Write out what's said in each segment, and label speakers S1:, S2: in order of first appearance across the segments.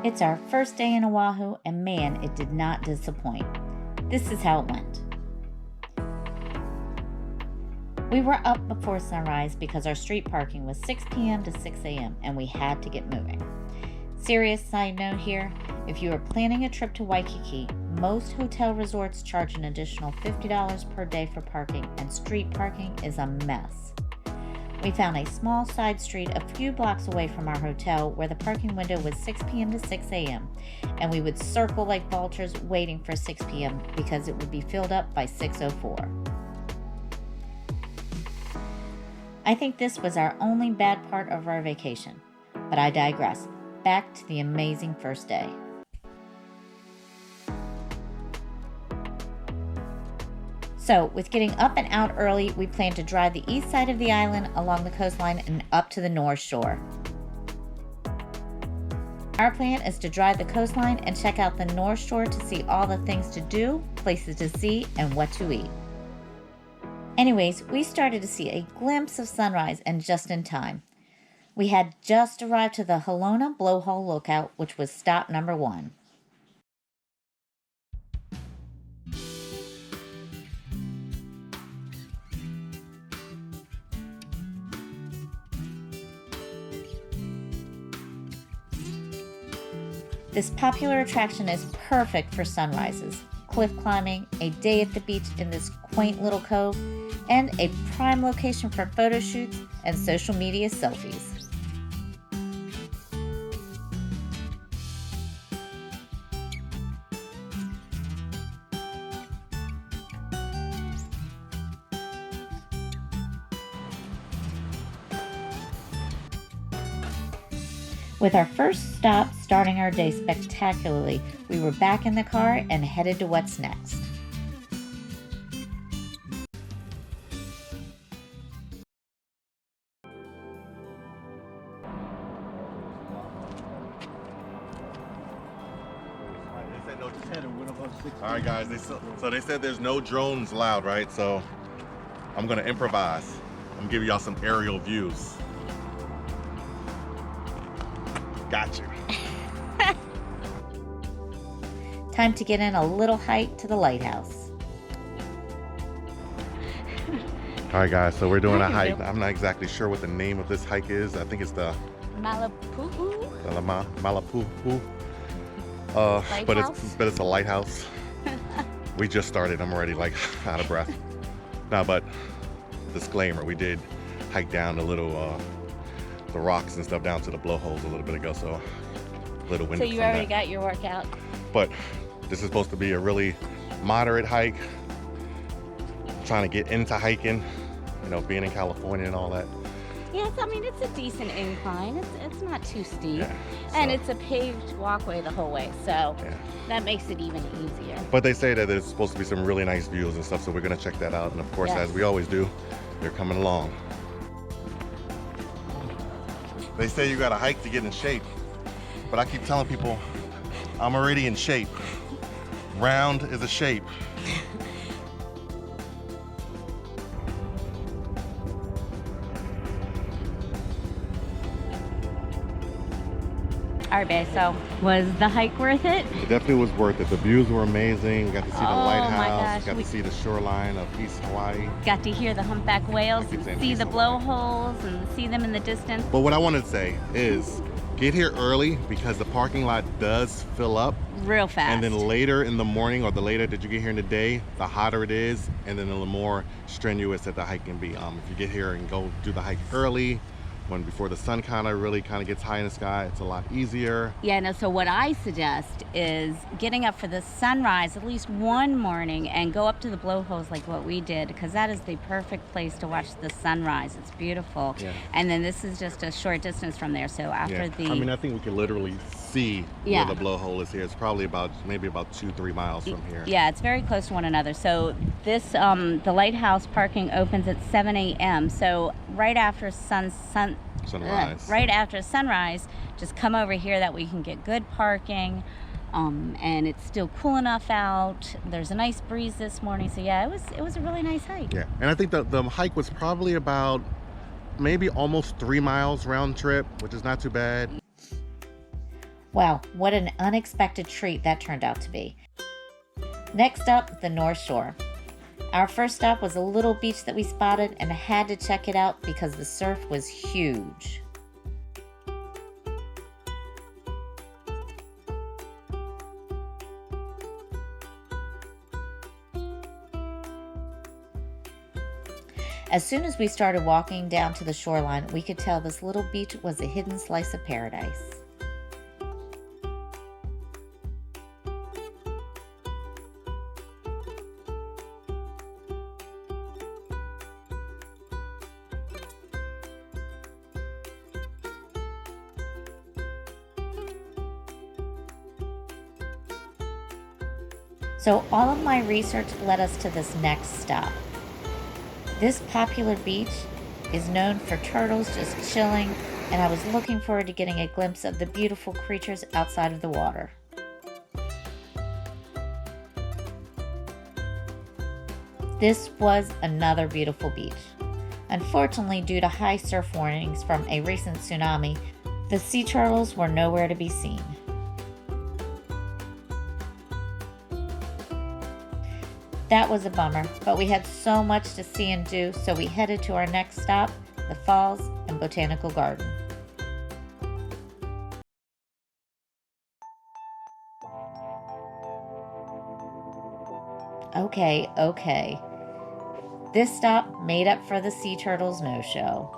S1: It's our first day in Oahu, and man, it did not disappoint. This is how it went. We were up before sunrise because our street parking was 6 p.m. to 6 a.m. and we had to get moving. Serious side note here, if you are planning a trip to Waikiki, most hotel resorts charge an additional $50 per day for parking, and street parking is a mess. We found a small side street a few blocks away from our hotel where the parking window was 6 p.m. to 6 a.m. and we would circle like vultures waiting for 6 p.m. because it would be filled up by 6:04. I think this was our only bad part of our vacation, but I digress. Back to the amazing first day. So, with getting up and out early, we plan to drive the east side of the island along the coastline and up to the North Shore. Our plan is to drive the coastline and check out the North Shore to see all the things to do, places to see, and what to eat. Anyways, we started to see a glimpse of sunrise, and just in time. We had just arrived to the Haleiwa Blowhole lookout, which was stop number 1. This popular attraction is perfect for sunrises, cliff climbing, a day at the beach in this quaint little cove, and a prime location for photo shoots and social media selfies. With our first stop starting our day spectacularly, we were back in the car and headed to what's next.
S2: All right, guys, so they said there's no drones allowed, right? So I'm gonna improvise. I'm gonna give y'all some aerial views. Got you.
S1: Time to get in a little hike to the lighthouse.
S2: All right, guys, so we're doing a hike. I'm not exactly sure what the name of this hike is. I think it's the Malapuhu. But it's a lighthouse. We just started. I'm already like out of breath. Now, but disclaimer: we did hike down a little. The rocks and stuff down to the blowholes a little bit ago, so a little windy.
S1: So you already got your workout.
S2: But this is supposed to be a really moderate hike. I'm trying to get into hiking, you know, being in California and all that.
S3: Yes, I mean, it's a decent incline. It's not too steep.
S2: Yeah, so.
S3: And it's a paved walkway the whole way, so yeah. That makes it even easier.
S2: But they say that there's supposed to be some really nice views and stuff, so we're gonna check that out. And of course, yes, as we always do, they're coming along. They say you gotta hike to get in shape, but I keep telling people I'm already in shape. Round is a shape.
S3: All right, babe, so was the hike worth it?
S2: It definitely was worth it. The views were amazing. We got to see the lighthouse.
S3: My gosh.
S2: Got to see the shoreline of East Hawaii.
S3: Got to hear the humpback whales, see the blowholes, and see them in the distance.
S2: But what I wanted to say is get here early because the parking lot does fill up.
S3: Real fast.
S2: And then later in the morning, or the later that you get here in the day, the hotter it is, and then the more strenuous that the hike can be. If you get here and go do the hike early, before the sun really gets high in the sky, it's a lot easier.
S3: Yeah, no, so what I suggest is getting up for the sunrise at least one morning and go up to the blowholes like what we did, because that is the perfect place to watch the sunrise. It's beautiful. Yeah. And then this is just a short distance from there, so after I
S2: mean, I think we can literally see where the blowhole is here. It's probably maybe about 2-3 miles from here.
S3: Yeah, it's very close to one another. So this, the lighthouse parking opens at 7 a.m. So right after sunrise. Right after sunrise, just come over here that we can get good parking. And it's still cool enough out. There's a nice breeze this morning. So yeah, it was a really nice hike.
S2: Yeah, and I think the hike was probably about maybe almost 3 miles round trip, which is not too bad.
S1: Wow, what an unexpected treat that turned out to be. Next up, the North Shore. Our first stop was a little beach that we spotted and had to check it out because the surf was huge. As soon as we started walking down to the shoreline, we could tell this little beach was a hidden slice of paradise. So all of my research led us to this next stop. This popular beach is known for turtles just chilling, and I was looking forward to getting a glimpse of the beautiful creatures outside of the water. This was another beautiful beach. Unfortunately, due to high surf warnings from a recent tsunami, the sea turtles were nowhere to be seen. That was a bummer, but we had so much to see and do, so we headed to our next stop, the Falls and Botanical Garden. Okay. This stop made up for the sea turtles no-show.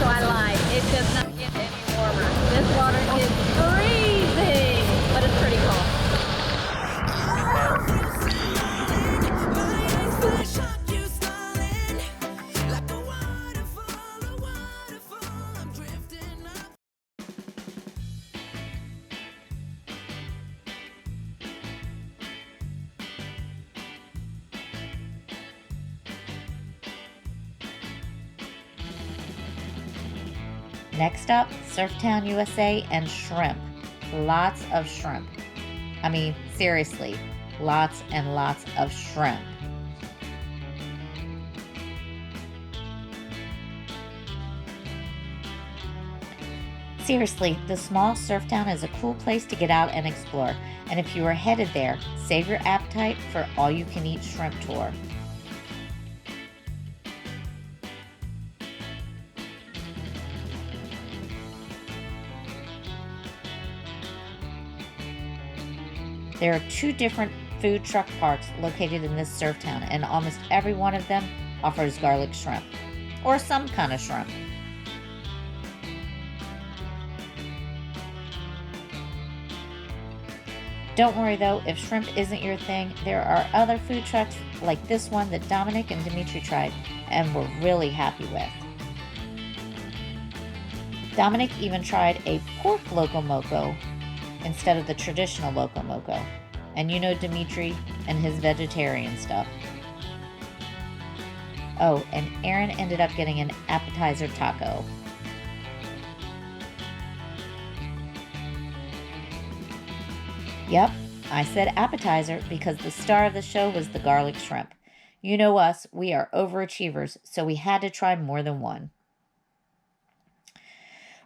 S3: So I lied. It does not get any warmer. This water is freezing, but it's pretty cool.
S1: Next up, Surftown, USA and shrimp. Lots of shrimp. I mean, seriously, lots and lots of shrimp. Seriously, the small surf town is a cool place to get out and explore, and if you are headed there, save your appetite for all-you-can-eat shrimp tour. There are 2 different food truck parks located in this surf town, and almost every one of them offers garlic shrimp, or some kind of shrimp. Don't worry though, if shrimp isn't your thing, there are other food trucks like this one that Dominic and Dimitri tried and were really happy with. Dominic even tried a pork loco moco instead of the traditional loco moco. And you know Dimitri and his vegetarian stuff. Oh, and Aaron ended up getting an appetizer taco. Yep, I said appetizer because the star of the show was the garlic shrimp. You know us, we are overachievers, so we had to try more than one.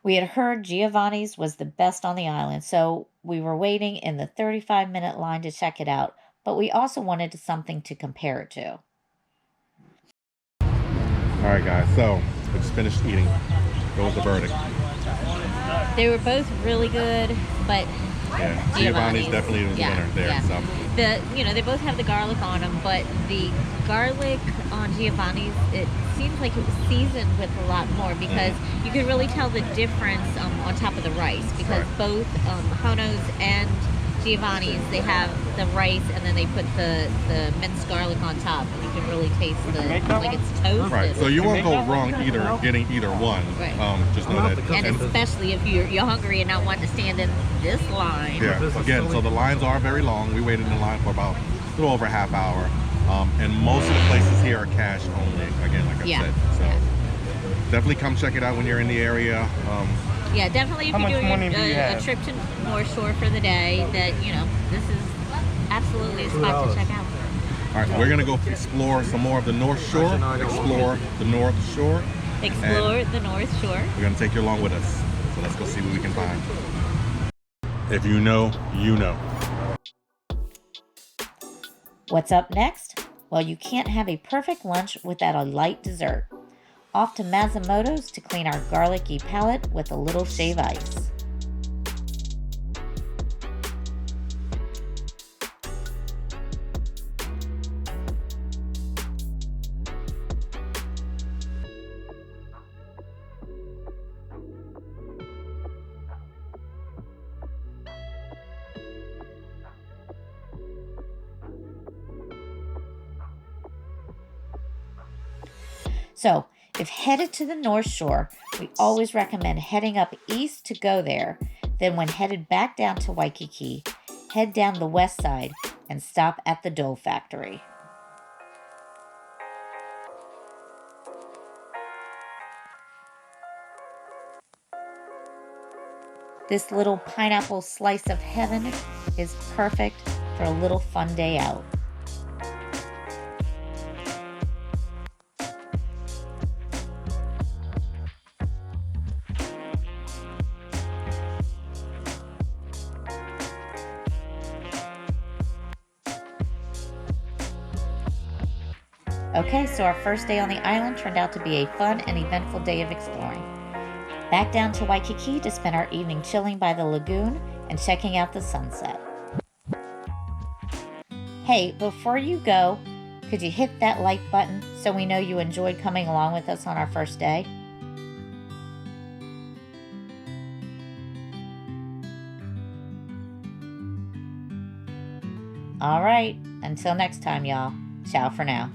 S1: We had heard Giovanni's was the best on the island, so we were waiting in the 35-minute line to check it out, but we also wanted something to compare it to.
S2: Alright guys, so we just finished eating. What was the verdict?
S3: They were both really good, but
S2: Yeah, Giovanni's definitely the winner there.
S1: Yeah.
S2: So.
S1: They both have the garlic on them, but the garlic on Giovanni's, it seems like it was seasoned with a lot more because you can really tell the difference on top of the rice because both Hono's and Giovanni's, they have the rice and then they put the minced garlic on top, and you can really taste like it's toasted.
S2: Right, so you won't go wrong getting either one.
S1: Right.
S2: Just know that.
S1: And especially if you're hungry and not wanting to stand in this line.
S2: Yeah. Again, so the lines are very long. We waited in line for about a little over a half hour, and most of the places here are cash only. Again, like I said, so definitely come check it out when you're in the area.
S1: Yeah, definitely if you're doing a trip to North Shore for the day, that, this is absolutely a spot to check out.
S2: All right, we're going to go explore some more of the North Shore, explore the North Shore.
S1: Explore the North Shore.
S2: We're going to take you along with us. So let's go see what we can find. If you know, you know.
S1: What's up next? Well, you can't have a perfect lunch without a light dessert. Off to Masamoto's to clean our garlicky palate with a little shave ice. So, if headed to the North Shore, we always recommend heading up east to go there. Then when headed back down to Waikiki, head down the west side and stop at the Dole Factory. This little pineapple slice of heaven is perfect for a little fun day out. Okay, so our first day on the island turned out to be a fun and eventful day of exploring. Back down to Waikiki to spend our evening chilling by the lagoon and checking out the sunset. Hey, before you go, could you hit that like button so we know you enjoyed coming along with us on our first day? All right, until next time, y'all. Ciao for now.